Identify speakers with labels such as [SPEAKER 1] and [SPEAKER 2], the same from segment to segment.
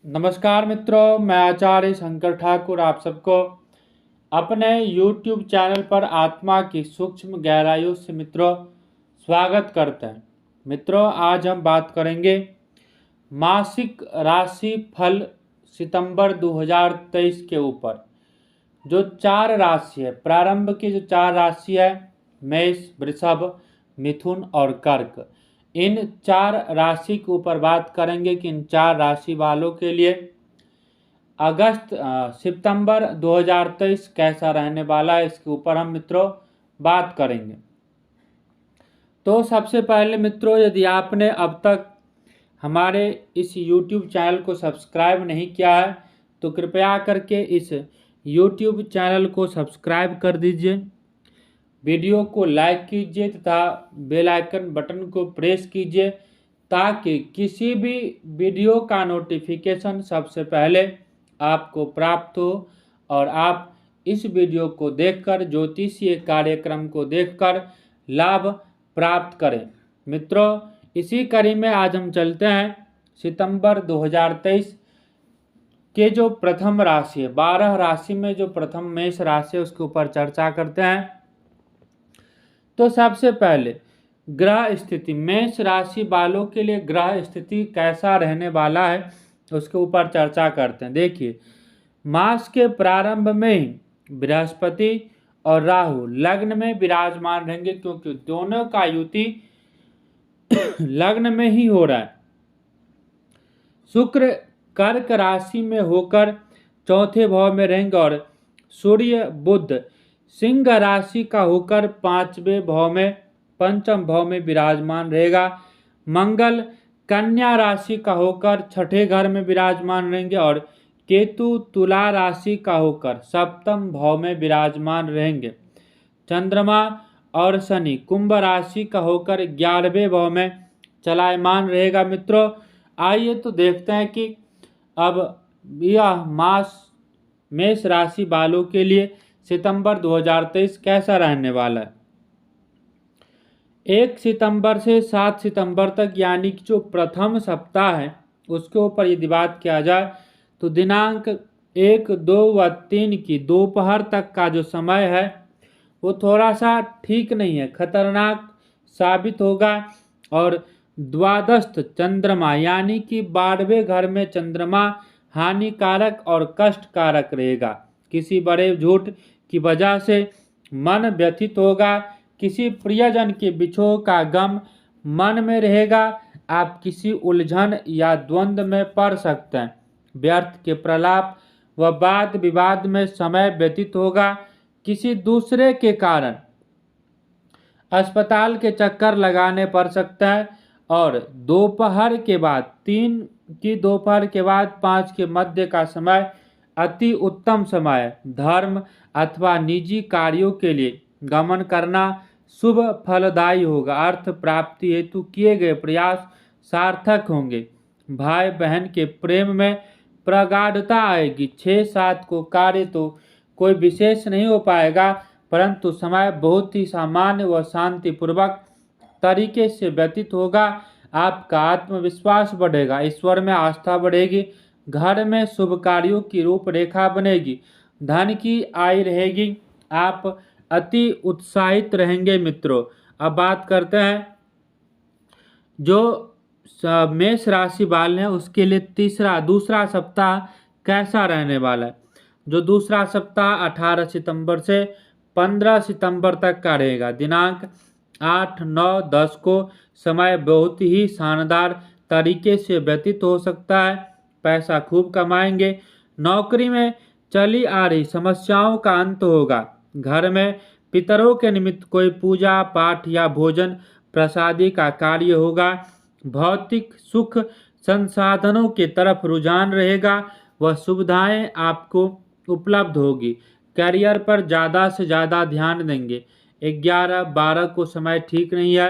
[SPEAKER 1] नमस्कार मित्रों, मैं आचार्य शंकर ठाकुर आप सबको अपने YouTube चैनल पर आत्मा की सूक्ष्म गहराइयों से मित्रों स्वागत करते हैं। मित्रों, आज हम बात करेंगे मासिक राशि फल सितंबर 2023 के ऊपर। जो 4 राशि है, प्रारंभ की जो 4 राशि है, मेष, वृषभ, मिथुन और कर्क, इन 4 राशि के ऊपर बात करेंगे कि इन 4 राशि वालों के लिए सितंबर 2023 कैसा रहने वाला है, इसके ऊपर हम मित्रों बात करेंगे। तो सबसे पहले मित्रों, यदि आपने अब तक हमारे इस YouTube चैनल को सब्सक्राइब नहीं किया है तो कृपया करके इस YouTube चैनल को सब्सक्राइब कर दीजिए, वीडियो को लाइक कीजिए तथा बेल आइकन बटन को प्रेस कीजिए ताकि किसी भी वीडियो का नोटिफिकेशन सबसे पहले आपको प्राप्त हो और आप इस वीडियो को देखकर, ज्योतिषीय कार्यक्रम को देखकर लाभ प्राप्त करें। मित्रों, इसी कड़ी में आज हम चलते हैं सितंबर 2023 के जो प्रथम राशि है, 12 राशि में जो प्रथम मेष राशि है उसके ऊपर चर्चा करते हैं। तो सबसे पहले ग्रह स्थिति, मेष राशि वालों के लिए ग्रह स्थिति कैसा रहने वाला है उसके ऊपर चर्चा करते हैं। देखिए, मास के प्रारंभ में ही बृहस्पति और राहु लग्न में विराजमान रहेंगे, क्योंकि दोनों का युति लग्न में ही हो रहा है। शुक्र कर्क राशि में होकर चौथे भाव में रहेंगे और सूर्य बुध सिंह राशि का होकर 5वें भाव में, पंचम भाव में विराजमान रहेगा। मंगल कन्या राशि का होकर 6ठे घर में विराजमान रहेंगे और केतु तुला राशि का होकर 7वें भाव में विराजमान रहेंगे। चंद्रमा और शनि कुंभ राशि का होकर 11वें भाव में चलायमान रहेगा। मित्रों, आइए तो देखते हैं कि अब यह मास मेष राशि वालों के लिए सितंबर 2023 कैसा रहने वाला है। 1 सितंबर से 7 सितंबर तक, यानी कि जो प्रथम सप्ताह है उसके ऊपर यदि बात किया जाए तो दिनांक 1, 2 व 3 की दोपहर तक का जो समय है वो थोड़ा सा ठीक नहीं है, खतरनाक साबित होगा। और द्वादश चंद्रमा यानी कि 12वें घर में चंद्रमा हानिकारक और कष्टकारक रहेगा। किसी बड़े झूठ की वजह से मन व्यथित होगा, किसी प्रियजन के विछोह का गम मन में रहेगा, आप किसी उलझन या द्वंद्व में पड़ सकते हैं। व्यर्थ के प्रलाप व वाद विवाद में समय व्यतीत होगा। किसी दूसरे के कारण अस्पताल के चक्कर लगाने पड़ सकता है। और दोपहर के बाद 3 की दोपहर के बाद 5 के मध्य का समय अति उत्तम समय है। धर्म अथवा निजी कार्यों के लिए गमन करना शुभ फलदायी होगा। अर्थ प्राप्ति हेतु किए गए प्रयास सार्थक होंगे। भाई बहन के प्रेम में प्रगाढ़ता आएगी। 6-7 को कार्य तो कोई विशेष नहीं हो पाएगा, परंतु समय बहुत ही सामान्य व शांतिपूर्वक तरीके से व्यतीत होगा। आपका आत्मविश्वास बढ़ेगा, ईश्वर में आस्था बढ़ेगी, घर में शुभ कार्यों की रूपरेखा बनेगी, धन की आय रहेगी, आप अति उत्साहित रहेंगे। मित्रों, अब बात करते हैं जो मेष राशि वाले हैं उसके लिए दूसरा सप्ताह कैसा रहने वाला है। जो दूसरा सप्ताह 18 सितंबर से 15 सितंबर तक का रहेगा। दिनांक 8, 9, 10 को समय बहुत ही शानदार तरीके से व्यतीत हो सकता है। पैसा खूब कमाएंगे। नौकरी में चली आ रही समस्याओं का अंत होगा। घर में पितरों के निमित्त कोई पूजा पाठ या भोजन प्रसादी का कार्य होगा। भौतिक सुख संसाधनों की तरफ रुझान रहेगा व सुविधाएं आपको उपलब्ध होगी। करियर पर ज़्यादा से ज़्यादा ध्यान देंगे। 11-12 को समय ठीक नहीं है।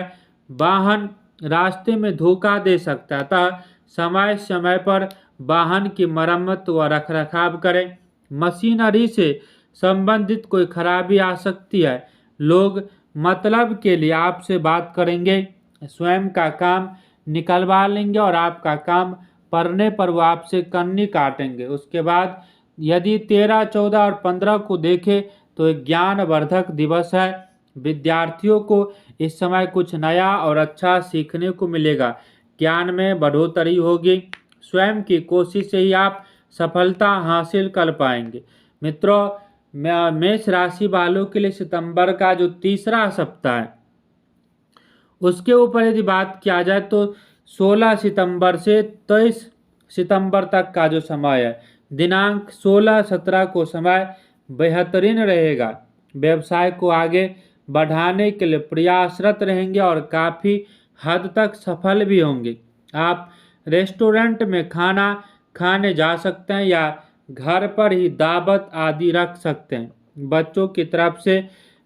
[SPEAKER 1] वाहन रास्ते में धोखा दे सकता है, अतः समय समय पर वाहन की मरम्मत व रखरखाव करें। मशीनरी से संबंधित कोई खराबी आ सकती है। लोग मतलब के लिए आपसे बात करेंगे, स्वयं का काम निकलवा लेंगे और आपका काम पड़ने पर वो आपसे कन्नी काटेंगे। उसके बाद यदि 13, 14 और 15 को देखें तो एक ज्ञानवर्धक दिवस है। विद्यार्थियों को इस समय कुछ नया और अच्छा सीखने को मिलेगा, ज्ञान में बढ़ोतरी होगी, स्वयं की कोशिश से ही आप सफलता हासिल कर पाएंगे। मित्रों, मेष राशि वालों के लिए सितंबर का जो तीसरा सप्ताह है उसके ऊपर यदि बात किया जाए तो 16 सितंबर से 23 सितंबर तक का जो समय है, दिनांक 16-17 को समय बेहतरीन रहेगा। व्यवसाय को आगे बढ़ाने के लिए प्रयासरत रहेंगे और काफ़ी हद तक सफल भी होंगे। आप रेस्टोरेंट में खाना खाने जा सकते हैं या घर पर ही दावत आदि रख सकते हैं। बच्चों की तरफ से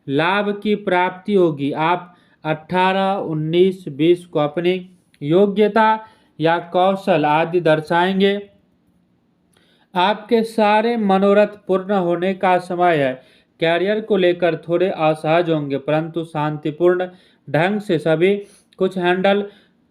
[SPEAKER 1] लाभ की प्राप्ति होगी। आप 18, 19, 20 को अपनी योग्यता या कौशल आदि दर्शाएंगे। आपके सारे मनोरथ पूर्ण होने का समय है। कैरियर को लेकर थोड़े असहज होंगे, परंतु शांतिपूर्ण ढंग से सभी कुछ हैंडल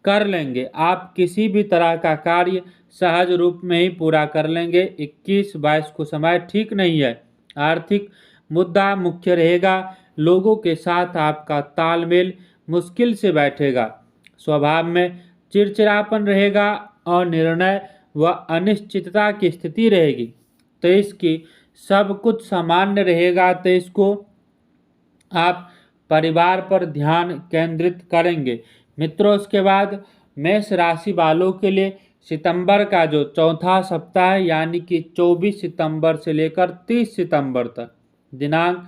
[SPEAKER 1] कर लेंगे। आप किसी भी तरह का कार्य सहज रूप में ही पूरा कर लेंगे। 21-22 को समय ठीक नहीं है। आर्थिक मुद्दा मुख्य रहेगा। लोगों के साथ आपका तालमेल मुश्किल से बैठेगा। स्वभाव में चिड़चिड़ापन रहेगा और निर्णय व अनिश्चितता की स्थिति रहेगी। 23 की सब कुछ सामान्य रहेगा। 23 को आप परिवार पर ध्यान केंद्रित करेंगे। मित्रों, उसके बाद मेष राशि वालों के लिए सितंबर का जो चौथा सप्ताह है, यानी कि 24 सितंबर से लेकर 30 सितंबर तक, दिनांक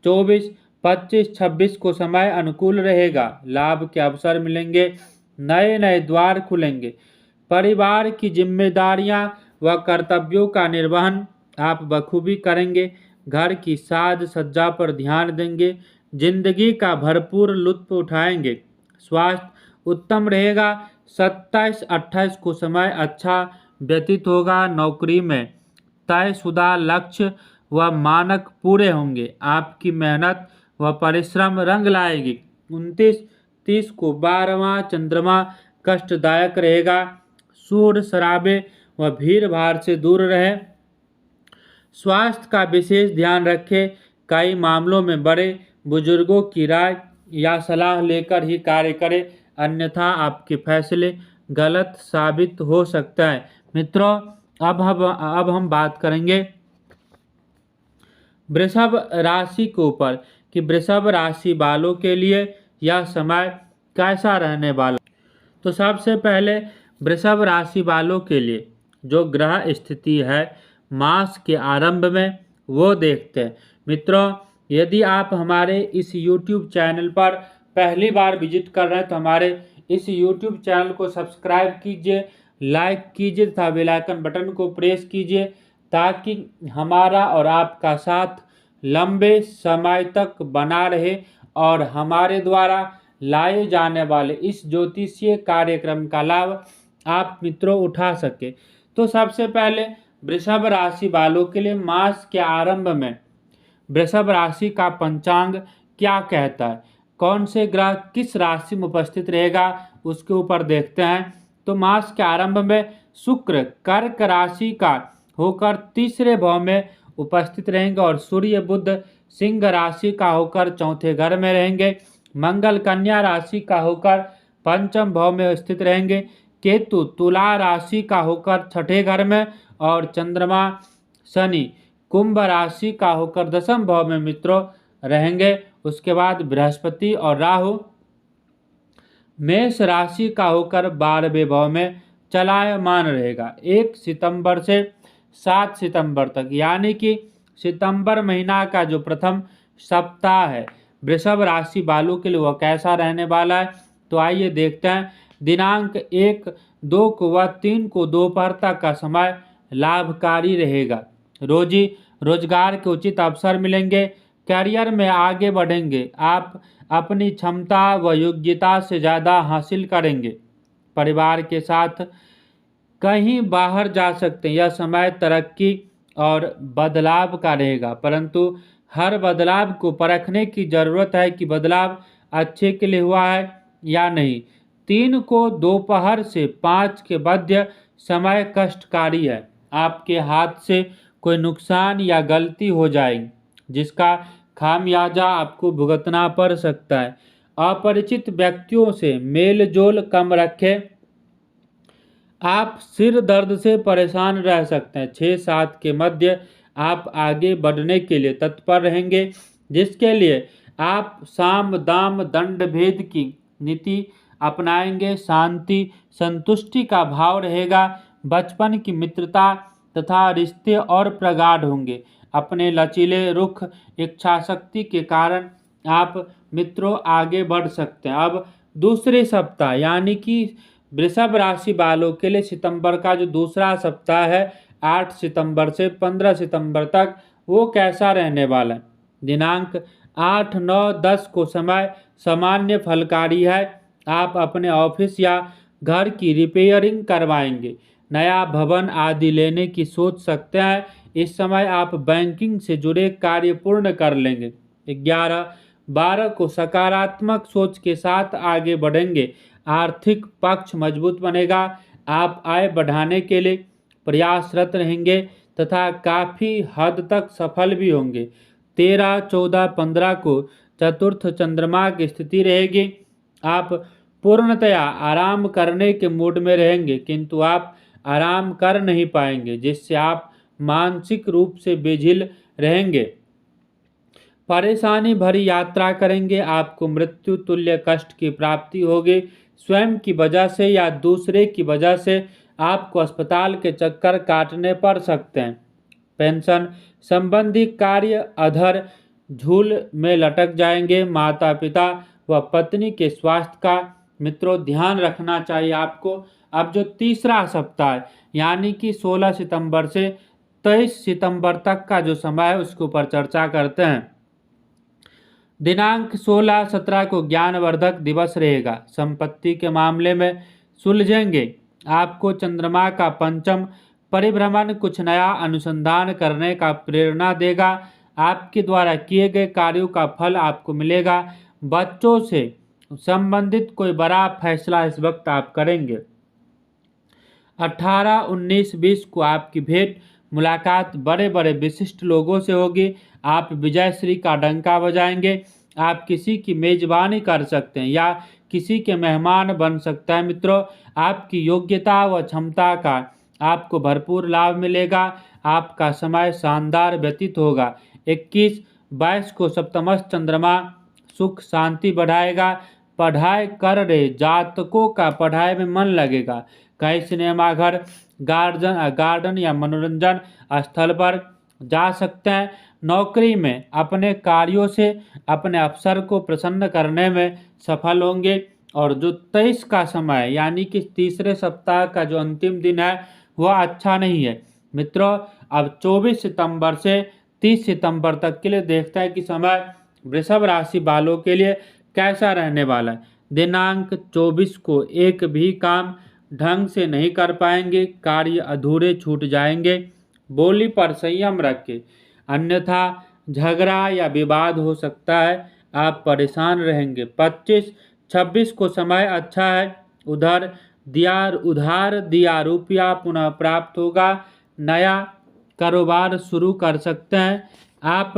[SPEAKER 1] 24, 25, 26 को समय अनुकूल रहेगा। लाभ के अवसर मिलेंगे, नए नए द्वार खुलेंगे। परिवार की जिम्मेदारियां व कर्तव्यों का निर्वहन आप बखूबी करेंगे। घर की साज सज्जा पर ध्यान देंगे। जिंदगी का भरपूर लुत्फ उठाएंगे। स्वास्थ्य उत्तम रहेगा। 27-28 को समय अच्छा व्यतीत होगा। नौकरी में तयशुदा लक्ष्य व मानक पूरे होंगे। आपकी मेहनत व परिश्रम रंग लाएगी। 29-30 को 12वां चंद्रमा कष्टदायक रहेगा। शोर शराबे व भीड़ भाड़ से दूर रहे। स्वास्थ्य का विशेष ध्यान रखें। कई मामलों में बड़े बुजुर्गों की राय या सलाह लेकर ही कार्य करें, अन्यथा आपके फैसले गलत साबित हो सकता है। मित्रों, अब हम बात करेंगे वृषभ राशि के ऊपर कि वृषभ राशि वालों के लिए यह समय कैसा रहने वाला। तो सबसे पहले वृषभ राशि वालों के लिए जो ग्रह स्थिति है मास के आरंभ में, वो देखते हैं। मित्रों, यदि आप हमारे इस YouTube चैनल पर पहली बार विजिट कर रहे हैं तो हमारे इस YouTube चैनल को सब्सक्राइब कीजिए, लाइक कीजिए तथा बेल आइकन बटन को प्रेस कीजिए, ताकि हमारा और आपका साथ लंबे समय तक बना रहे और हमारे द्वारा लाए जाने वाले इस ज्योतिषीय कार्यक्रम का लाभ आप मित्रों उठा सके। तो सबसे पहले वृषभ राशि वालों के लिए मास के आरंभ में वृषभ राशि का पंचांग क्या कहता है, कौन से ग्रह किस राशि में उपस्थित रहेगा, उसके ऊपर देखते हैं। तो मास के आरंभ में शुक्र कर्क राशि का होकर तीसरे भाव में उपस्थित रहेंगे और सूर्य बुध सिंह राशि का होकर चौथे घर में रहेंगे। मंगल कन्या राशि का होकर पंचम भाव में स्थित रहेंगे। केतु तुला राशि का होकर छठे घर में और चंद्रमा शनि कुंभ राशि का होकर दसम भाव में मित्रों रहेंगे। उसके बाद बृहस्पति और राहु मेष राशि का होकर 12वें भाव में चलायमान रहेगा। 1 सितंबर से 7 सितंबर तक, यानी कि सितंबर महीना का जो प्रथम सप्ताह है वृषभ राशि वालों के लिए वह कैसा रहने वाला है। तो आइए देखते हैं। दिनांक 1, 2 को व 3 को दोपहर तक का समय लाभकारी रहेगा। रोजी रोजगार के उचित अवसर मिलेंगे। करियर में आगे बढ़ेंगे। आप अपनी क्षमता व योग्यता से ज़्यादा हासिल करेंगे। परिवार के साथ कहीं बाहर जा सकते हैं। यह समय तरक्की और बदलाव का रहेगा, परंतु हर बदलाव को परखने की ज़रूरत है कि बदलाव अच्छे के लिए हुआ है या नहीं। 3 को दोपहर से 5 के मध्य समय कष्टकारी है। आपके हाथ से कोई नुकसान या गलती हो जाएगी जिसका खामियाजा आपको भुगतना पड़ सकता है। अपरिचित व्यक्तियों से मेल जोल कम रखें। आप सिर दर्द से परेशान रह सकते हैं। 6-7 के मध्य आप आगे बढ़ने के लिए तत्पर रहेंगे, जिसके लिए आप साम दाम दंड भेद की नीति अपनाएंगे। शांति संतुष्टि का भाव रहेगा। बचपन की मित्रता तथा रिश्ते और प्रगाढ़ होंगे। अपने लचीले रुख इच्छा शक्ति के कारण आप मित्रों आगे बढ़ सकते हैं। अब दूसरे सप्ताह यानी कि वृषभ राशि वालों के लिए सितंबर का जो दूसरा सप्ताह है 8 सितंबर से 15 सितंबर तक, वो कैसा रहने वाला है। दिनांक 8, 9, 10 को समय सामान्य फलकारी है। आप अपने ऑफिस या घर की रिपेयरिंग करवाएंगे, नया भवन आदि लेने की सोच सकते हैं। इस समय आप बैंकिंग से जुड़े कार्य पूर्ण कर लेंगे। 11, 12 को सकारात्मक सोच के साथ आगे बढ़ेंगे। आर्थिक पक्ष मजबूत बनेगा। आप आय बढ़ाने के लिए प्रयासरत रहेंगे तथा काफ़ी हद तक सफल भी होंगे। 13, 14, 15 को चतुर्थ चंद्रमा की स्थिति रहेगी। आप पूर्णतया आराम करने के मूड में रहेंगे, किंतु आप आराम कर नहीं पाएंगे, जिससे आप मानसिक रूप से बेझिल रहेंगे। परेशानी भरी यात्रा करेंगे। आपको मृत्यु तुल्य कष्ट की प्राप्ति होगी। स्वयं की वजह से या दूसरे की वजह से आपको अस्पताल के चक्कर काटने पड़ सकते हैं। पेंशन संबंधी कार्य अधर झूल में लटक जाएंगे। माता पिता व पत्नी के स्वास्थ्य का मित्रों ध्यान रखना चाहिए आपको। अब जो तीसरा सप्ताह है यानी कि 16 सितंबर से 23 सितंबर तक का जो समय है उसके ऊपर चर्चा करते हैं। दिनांक 16, 17 को ज्ञानवर्धक दिवस रहेगा। संपत्ति के मामले में सुलझेंगे। आपको चंद्रमा का पंचम परिभ्रमण कुछ नया अनुसंधान करने का प्रेरणा देगा। आपके द्वारा किए गए कार्यों का फल आपको मिलेगा। बच्चों से संबंधित कोई बड़ा फैसला इस वक्त आप करेंगे। 18, 19, 20 को आपकी भेंट मुलाकात बड़े बड़े विशिष्ट लोगों से होगी। आप विजयश्री का डंका बजाएंगे। आप किसी की मेजबानी कर सकते हैं या किसी के मेहमान बन सकता है। मित्रों, आपकी योग्यता व क्षमता का आपको भरपूर लाभ मिलेगा। आपका समय शानदार व्यतीत होगा। 21, 22 को सप्तमस्थ चंद्रमा सुख शांति बढ़ाएगा। पढ़ाई कर रहे जातकों का पढ़ाई में मन लगेगा। कई सिनेमाघर, गार्डन या मनोरंजन स्थल पर जा सकते हैं। नौकरी में अपने कार्यों से अपने अफसर को प्रसन्न करने में सफल होंगे। और जो 23 का समय यानी कि तीसरे सप्ताह का जो अंतिम दिन है वह अच्छा नहीं है। मित्रों, अब 24 सितंबर से 30 सितंबर तक के लिए देखते हैं कि समय वृषभ राशि वालों के लिए कैसा रहने वाला है। दिनांक 24 को एक भी काम ढंग से नहीं कर पाएंगे। कार्य अधूरे छूट जाएंगे। बोली पर संयम रखें, अन्यथा झगड़ा या विवाद हो सकता है। आप परेशान रहेंगे। 25, 26 को समय अच्छा है। उधार दिया रुपया पुनः प्राप्त होगा। नया कारोबार शुरू कर सकते हैं। आप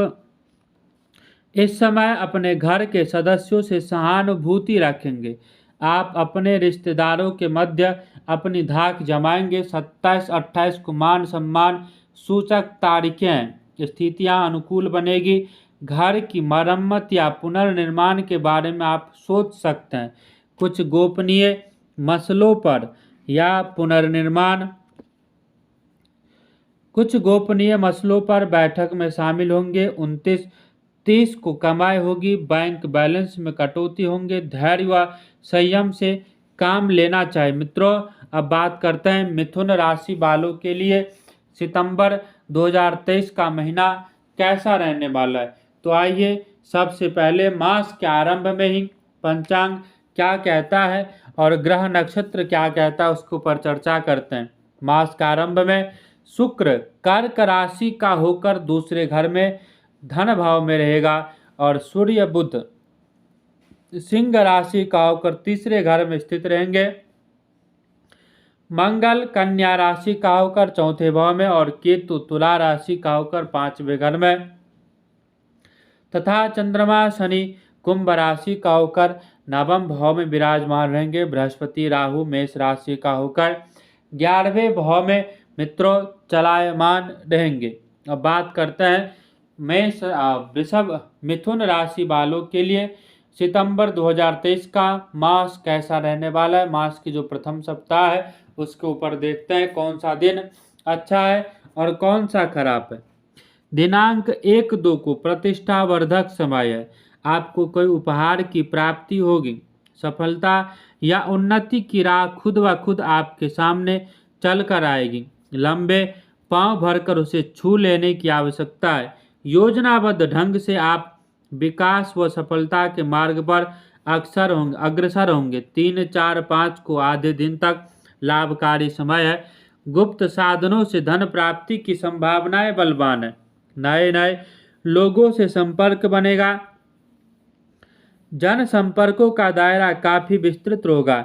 [SPEAKER 1] इस समय अपने घर के सदस्यों से सहानुभूति रखेंगे। आप अपने रिश्तेदारों के मध्य अपनी धाक जमाएंगे। 27, 28 को मान सम्मान सूचक तारीखें स्थितियां अनुकूल बनेगी। घर की मरम्मत या पुनर्निर्माण के बारे में आप सोच सकते हैं। कुछ गोपनीय मसलों पर बैठक में शामिल होंगे। 29, 30 को कमाई होगी। बैंक बैलेंस में कटौती होंगे। धैर्य व संयम से काम लेना चाहिए। मित्रों, अब बात करते हैं मिथुन राशि वालों के लिए सितंबर 2023 का महीना कैसा रहने वाला है। तो आइए सबसे पहले मास के आरंभ में ही पंचांग क्या कहता है और ग्रह नक्षत्र क्या कहता है उसके ऊपर चर्चा करते हैं। मास के आरंभ में शुक्र कर्क राशि का होकर दूसरे घर में धन भाव में रहेगा और सूर्य बुध सिंह राशि का होकर तीसरे घर में स्थित रहेंगे। मंगल कन्या राशि का होकर चौथे भाव में और केतु तुला राशि का होकर पांचवें घर में तथा चंद्रमा शनि कुंभ राशि का होकर नवम भाव में विराजमान रहेंगे। बृहस्पति राहु मेष राशि का होकर 11वें भाव में मित्रों चलायमान रहेंगे। अब बात करते हैं मेष वृषभ मिथुन राशि वालों के लिए सितंबर 2023 का मास कैसा रहने वाला है। मास की जो प्रथम सप्ताह है उसके ऊपर देखते हैं कौन सा दिन अच्छा है और कौन सा खराब है। दिनांक 1-2 को प्रतिष्ठावर्धक समय है। आपको कोई उपहार की प्राप्ति होगी। सफलता या उन्नति की राह खुद व खुद आपके सामने चल कर आएगी। लंबे पांव भरकर उसे छू लेने की आवश्यकता है। योजनाबद्ध ढंग से आप विकास व सफलता के मार्ग पर अग्रसर होंगे। 3, 4, 5 को आधे दिन तक लाभकारी समय है। गुप्त साधनों से धन प्राप्ति की संभावनाएं बलवान है। नए नए लोगों से संपर्क बनेगा। जन संपर्कों का दायरा काफी विस्तृत होगा।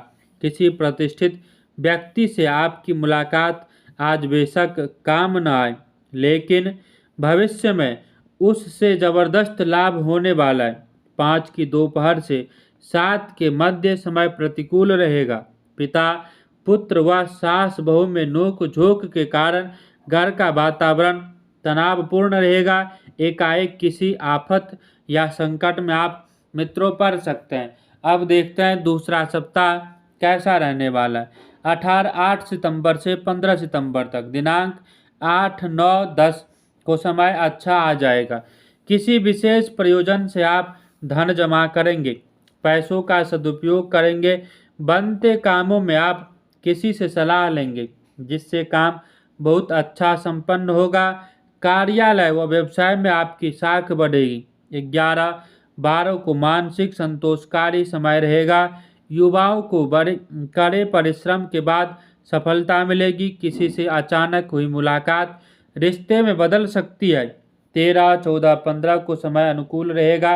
[SPEAKER 1] किसी प्रतिष्ठित व्यक्ति से आपकी मुलाकात आज बेशक काम न आए, लेकिन भविष्य में उससे जबरदस्त लाभ होने वाला है। 5 की दोपहर से 7 के मध्य समय प्रतिकूल रहेगा। पिता पुत्र व सास बहू में नोक झोंक के कारण घर का वातावरण तनावपूर्ण रहेगा। एकाएक किसी आफत या संकट में आप मित्रों पड़ सकते हैं। अब देखते हैं दूसरा सप्ताह कैसा रहने वाला है। 8 सितंबर से 15 सितंबर तक दिनांक 8, 9, 10 को समय अच्छा आ जाएगा। किसी विशेष प्रयोजन से आप धन जमा करेंगे। पैसों का सदुपयोग करेंगे। बनते कामों में आप किसी से सलाह लेंगे, जिससे काम बहुत अच्छा संपन्न होगा। कार्यालय व व्यवसाय में आपकी साख बढ़ेगी। 11-12 को मानसिक संतोषकारी समय रहेगा। युवाओं को कड़े परिश्रम के बाद सफलता मिलेगी। किसी से अचानक हुई मुलाकात रिश्ते में बदल सकती है। 13, 14, 15 को समय अनुकूल रहेगा।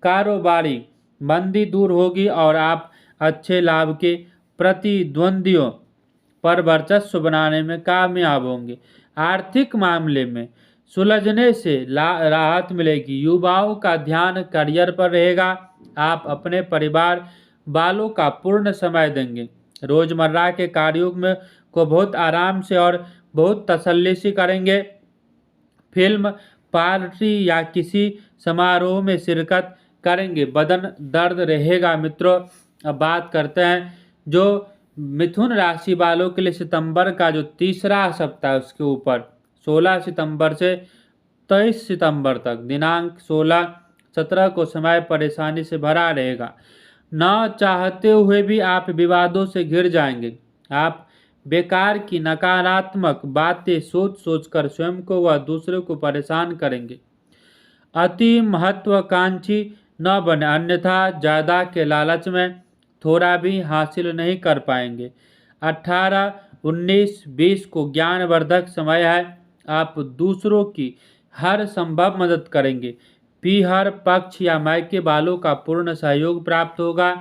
[SPEAKER 1] कारोबारी मंदी दूर होगी और आप अच्छे लाभ के प्रतिद्वंदियों पर वर्चस्व बनाने में कामयाब होंगे। आर्थिक मामले में सुलझने से राहत मिलेगी। युवाओं का ध्यान करियर पर रहेगा। आप अपने परिवार वालों का पूर्ण समय देंगे। रोजमर्रा के कार्यों में को बहुत आराम से और बहुत तसल्ली से करेंगे। फिल्म पार्टी या किसी समारोह में शिरकत करेंगे। बदन दर्द रहेगा। मित्रों अब बात करते हैं जो मिथुन राशि वालों के लिए सितंबर का जो तीसरा सप्ताह है उसके ऊपर 16 सितंबर से 23 सितंबर तक दिनांक 16, 17 को समय परेशानी से भरा रहेगा। न चाहते हुए भी आप विवादों से घिर जाएंगे। आप बेकार की नकारात्मक बातें सोच सोचकर स्वयं को व दूसरे को परेशान करेंगे। अति महत्वाकांक्षी न बने, अन्यथा ज़्यादा के लालच में थोड़ा भी हासिल नहीं कर पाएंगे। 18, 19, 20 को ज्ञानवर्धक समय है। आप दूसरों की हर संभव मदद करेंगे। पीहर पक्ष या मायके वालों का पूर्ण सहयोग प्राप्त होगा।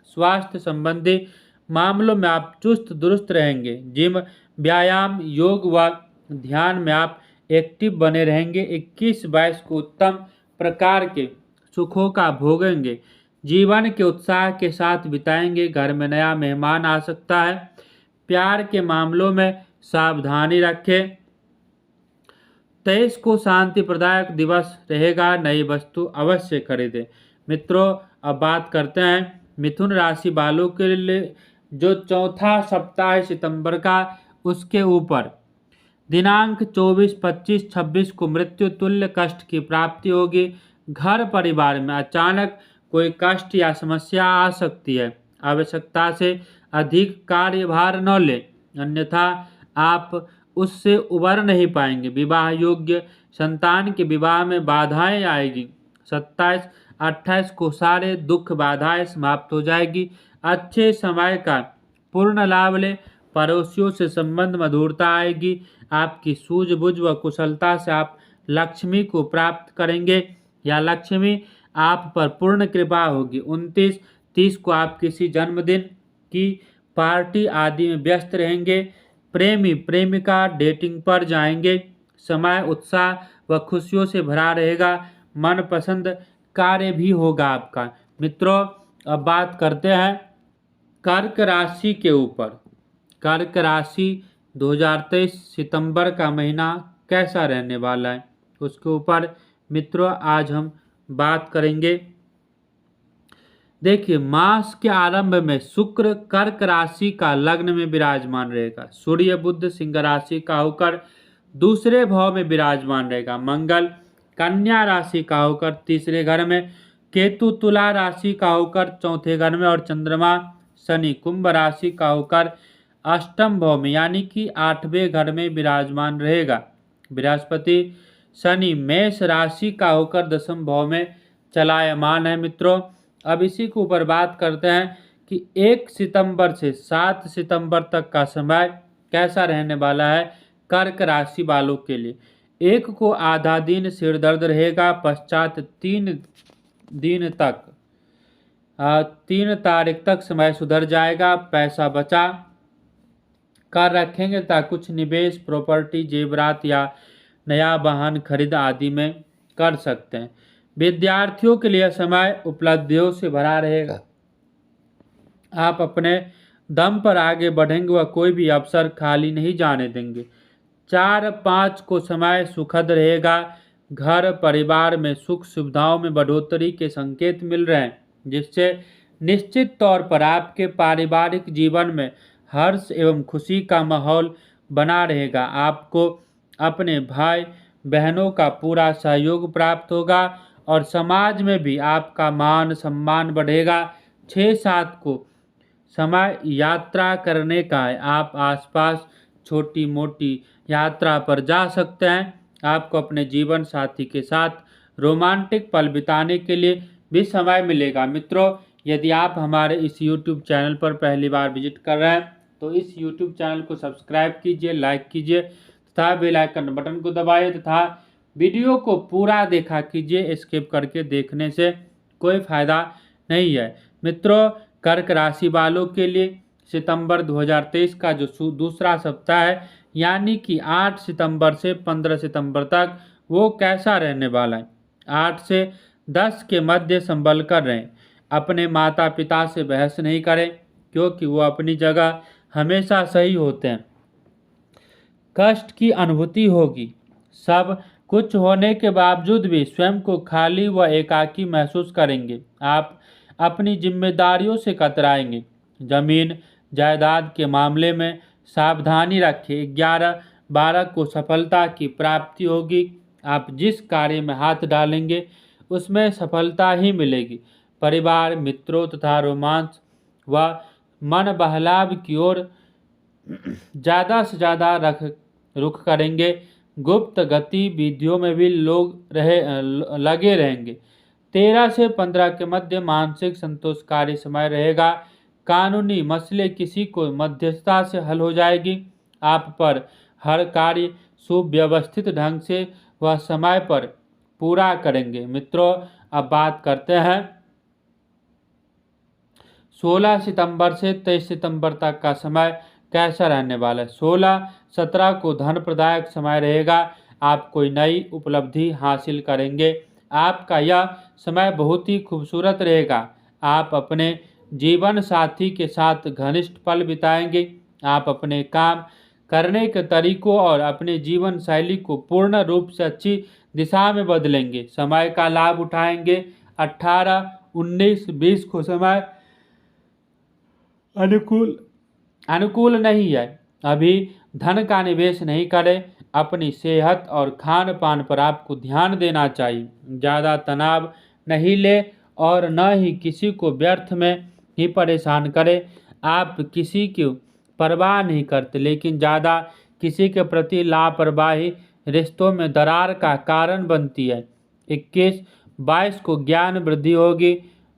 [SPEAKER 1] स्वास्थ्य संबंधी मामलों में आप चुस्त दुरुस्त रहेंगे। जिम, व्यायाम, योग व ध्यान में आप एक्टिव बने रहेंगे। 21-22 को उत्तम प्रकार के सुखों का भोगेंगे। जीवन के उत्साह के साथ बिताएंगे। घर में नया मेहमान आ सकता है। प्यार के मामलों में सावधानी रखें। 23 को शांति प्रदायक दिवस रहेगा। नई वस्तु अवश्य खरीदें। मित्रों अब बात करते हैं मिथुन राशि वालों के लिए जो चौथा सप्ताह है सितंबर का उसके ऊपर दिनांक 24, 25, 26 को मृत्यु तुल्य कष्ट की प्राप्ति होगी। घर परिवार में अचानक कोई कष्ट या समस्या आ सकती है। आवश्यकता से अधिक कार्यभार न लें, अन्यथा आप उससे उबर नहीं पाएंगे। विवाह योग्य संतान के विवाह में बाधाएं आएगी। 27, 28 को सारे दुख बाधाएं समाप्त हो जाएगी। अच्छे समय का पूर्ण लाभ लें। पड़ोसियों से संबंध मधुरता आएगी। आपकी सूझबूझ व कुशलता से आप लक्ष्मी को प्राप्त करेंगे या लक्ष्मी आप पर पूर्ण कृपा होगी। 29, 30 को आप किसी जन्मदिन की पार्टी आदि में व्यस्त रहेंगे। प्रेमी प्रेमिका डेटिंग पर जाएंगे। समय उत्साह व खुशियों से भरा रहेगा। मनपसंद कार्य भी होगा आपका। मित्रों, अब बात करते हैं कर्क राशि के ऊपर। कर्क राशि 2023 सितंबर का महीना कैसा रहने वाला है, उसके ऊपर मित्रों आज हम बात करेंगे। देखिए, मास के आरंभ में शुक्र कर्क राशि का लग्न में विराजमान रहेगा। सूर्य बुध सिंह राशि का होकर दूसरे भाव में विराजमान रहेगा। मंगल कन्या राशि का होकर तीसरे घर में, केतु तुला राशि का होकर चौथे घर में और चंद्रमा शनि कुंभ राशि का होकर अष्टम भाव में यानी कि 8वें घर में विराजमान रहेगा। बृहस्पति शनि मेष राशि का होकर 10वें भाव में चलायमान है। मित्रों, अब इसी के ऊपर बात करते हैं कि 1 सितंबर से 7 सितंबर तक का समय कैसा रहने वाला है कर्क राशि वालों के लिए। 1 को आधा दिन सिर दर्द रहेगा। पश्चात 3 दिन तक 3 तारीख तक समय सुधर जाएगा। पैसा बचा कर रखेंगे ताकि कुछ निवेश प्रॉपर्टी जेवरात या नया वाहन खरीद आदि में कर सकते हैं। विद्यार्थियों के लिए समय उपलब्धियों से भरा रहेगा। आप अपने दम पर आगे बढ़ेंगे व कोई भी अवसर खाली नहीं जाने देंगे। 4-5 को समय सुखद रहेगा। घर परिवार में सुख सुविधाओं में बढ़ोतरी के संकेत मिल रहे हैं, जिससे निश्चित तौर पर आपके पारिवारिक जीवन में हर्ष एवं खुशी का माहौल बना रहेगा। आपको अपने भाई बहनों का पूरा सहयोग प्राप्त होगा और समाज में भी आपका मान सम्मान बढ़ेगा। 6-7 को समय यात्रा करने का है। आप आसपास छोटी मोटी यात्रा पर जा सकते हैं। आपको अपने जीवन साथी के साथ रोमांटिक पल बिताने के लिए भी समय मिलेगा। मित्रों, यदि आप हमारे इस YouTube चैनल पर पहली बार विजिट कर रहे हैं तो इस YouTube चैनल को सब्सक्राइब कीजिए, लाइक कीजिए तथा बेल आइकन बटन को दबाइए तथा वीडियो को पूरा देखा कीजिए। स्किप करके देखने से कोई फायदा नहीं है। मित्रों, कर्क राशि वालों के लिए सितंबर 2023 का जो दूसरा सप्ताह है यानी कि 8 सितंबर से 15 सितंबर तक वो कैसा रहने वाला है। 8 से 10 के मध्य संभल कर रहें। अपने माता पिता से बहस नहीं करें क्योंकि वो अपनी जगह हमेशा सही होते हैं। कष्ट की अनुभूति होगी। सब कुछ होने के बावजूद भी स्वयं को खाली व एकाकी महसूस करेंगे। आप अपनी जिम्मेदारियों से कतराएंगे। जमीन जायदाद के मामले में सावधानी रखें। 11-12 को सफलता की प्राप्ति होगी। आप जिस कार्य में हाथ डालेंगे उसमें सफलता ही मिलेगी। परिवार मित्रों तथा रोमांस व मन बहलाव की ओर ज़्यादा से ज़्यादा रुख करेंगे। गुप्त गतिविधियों में भी लोग लगे रहेंगे। 13 से 15 के मध्य मानसिक संतोषकारी समय रहेगा। कानूनी मसले किसी को मध्यस्थता से हल हो जाएगी। आप पर हर कार्य सुव्यवस्थित ढंग से व समय पर पूरा करेंगे। मित्रों, अब बात करते हैं 16 सितंबर से 23 सितंबर तक का समय कैसा रहने वाला है। 16-17 को धन प्रदायक समय रहेगा। आप कोई नई उपलब्धि हासिल करेंगे। आपका यह समय बहुत ही खूबसूरत रहेगा। आप अपने जीवन साथी के साथ घनिष्ठ पल बिताएंगे। आप अपने काम करने के तरीकों और अपने जीवन शैली को पूर्ण रूप से अच्छी दिशा में बदलेंगे। समय का लाभ उठाएंगे। 18, 19, 20 को समय अनुकूल नहीं है। अभी धन का निवेश नहीं करें। अपनी सेहत और खान पान पर आपको ध्यान देना चाहिए। ज़्यादा तनाव नहीं ले और न ही किसी को व्यर्थ में ही परेशान करें। आप किसी की परवाह नहीं करते, लेकिन ज़्यादा किसी के प्रति लापरवाही रिश्तों में दरार का कारण बनती है। 21-22 को ज्ञान वृद्धि होगी।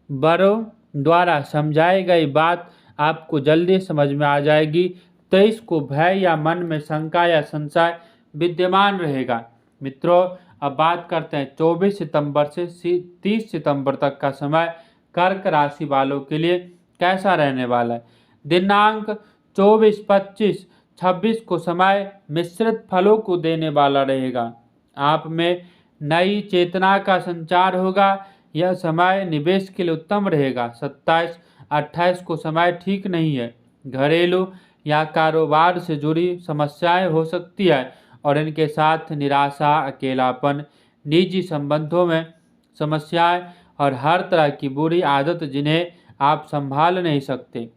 [SPEAKER 1] बड़ों द्वारा समझाई गई बात आपको जल्दी समझ में आ जाएगी। 23 को भय या मन में शंका या संशय विद्यमान रहेगा। मित्रों, अब बात करते हैं 24 सितंबर से 30 सितंबर तक का समय कर्क राशि वालों के लिए कैसा रहने वाला है। दिनांक 24, 25, 26 को समय मिश्रित फलों को देने वाला रहेगा। आप में नई चेतना का संचार होगा। यह समय निवेश के लिए उत्तम रहेगा। 27, 28 को समय ठीक नहीं है। घरेलू या कारोबार से जुड़ी समस्याएं हो सकती है और इनके साथ निराशा, अकेलापन, निजी संबंधों में समस्याएं और हर तरह की बुरी आदत जिन्हें आप संभाल नहीं सकते।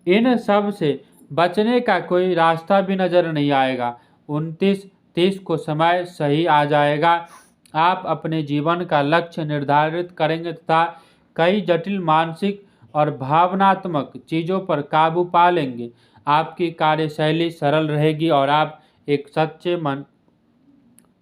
[SPEAKER 1] इन सब से बचने का कोई रास्ता भी नजर नहीं आएगा। 29, 30 को समय सही आ जाएगा। आप अपने जीवन का लक्ष्य निर्धारित करेंगे तथा कई जटिल मानसिक और भावनात्मक चीज़ों पर काबू पा लेंगे। आपकी कार्यशैली सरल रहेगी और आप एक सच्चे मन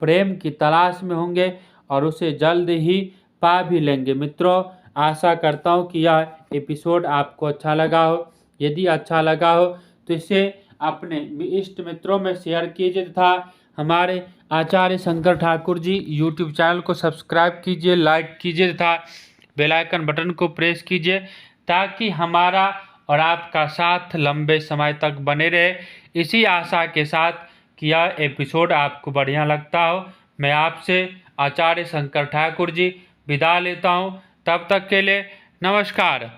[SPEAKER 1] प्रेम की तलाश में होंगे और उसे जल्द ही पा भी लेंगे। मित्रों, आशा करता हूँ कि यह एपिसोड आपको अच्छा लगा हो। यदि अच्छा लगा हो तो इसे अपने इष्ट मित्रों में शेयर कीजिए तथा हमारे आचार्य शंकर ठाकुर जी यूट्यूब चैनल को सब्सक्राइब कीजिए, लाइक कीजिए तथा बेल आइकन बटन को प्रेस कीजिए ताकि हमारा और आपका साथ लंबे समय तक बने रहे। इसी आशा के साथ कि यह एपिसोड आपको बढ़िया लगता हो, मैं आपसे आचार्य शंकर ठाकुर जी विदा लेता हूँ। तब तक के लिए नमस्कार।